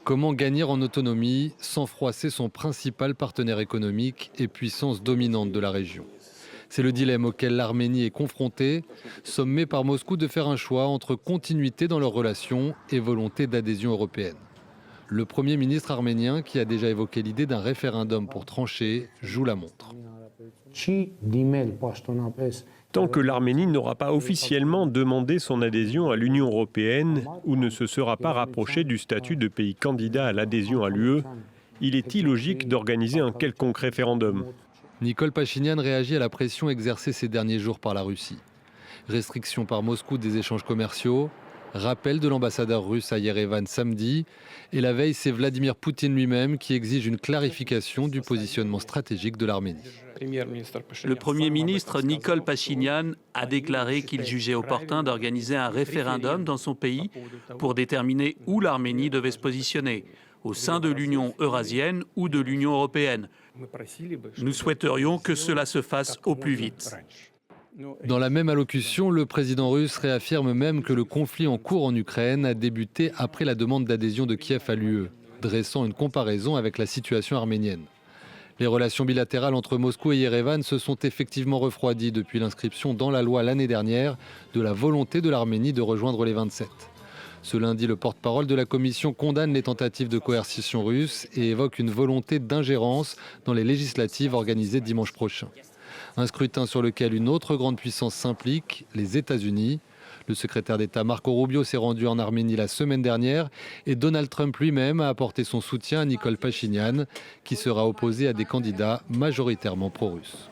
Comment gagner en autonomie sans froisser son principal partenaire économique et puissance dominante de la région? C'est le dilemme auquel l'Arménie est confrontée, sommée par Moscou de faire un choix entre continuité dans leurs relations et volonté d'adhésion européenne. Le Premier ministre arménien, qui a déjà évoqué l'idée d'un référendum pour trancher, joue la montre. Tant que l'Arménie n'aura pas officiellement demandé son adhésion à l'Union européenne ou ne se sera pas rapprochée du statut de pays candidat à l'adhésion à l'UE, il est illogique d'organiser un quelconque référendum. Nicole Pachinian réagit à la pression exercée ces derniers jours par la Russie. Restriction par Moscou des échanges commerciaux, rappel de l'ambassadeur russe à Yerevan samedi, et la veille, c'est Vladimir Poutine lui-même qui exige une clarification du positionnement stratégique de l'Arménie. Le Premier ministre Nicole Pachinian a déclaré qu'il jugeait opportun d'organiser un référendum dans son pays pour déterminer où l'Arménie devait se positionner, au sein de l'Union eurasienne ou de l'Union européenne. Nous souhaiterions que cela se fasse au plus vite. Dans la même allocution, le président russe réaffirme même que le conflit en cours en Ukraine a débuté après la demande d'adhésion de Kiev à l'UE, dressant une comparaison avec la situation arménienne. Les relations bilatérales entre Moscou et Yerevan se sont effectivement refroidies depuis l'inscription dans la loi l'année dernière de la volonté de l'Arménie de rejoindre les 27. Ce lundi, le porte-parole de la Commission condamne les tentatives de coercition russes et évoque une volonté d'ingérence dans les législatives organisées dimanche prochain. Un scrutin sur lequel une autre grande puissance s'implique, les États-Unis. Le secrétaire d'État Marco Rubio s'est rendu en Arménie la semaine dernière et Donald Trump lui-même a apporté son soutien à Nicole Pachinian, qui sera opposée à des candidats majoritairement pro-russes.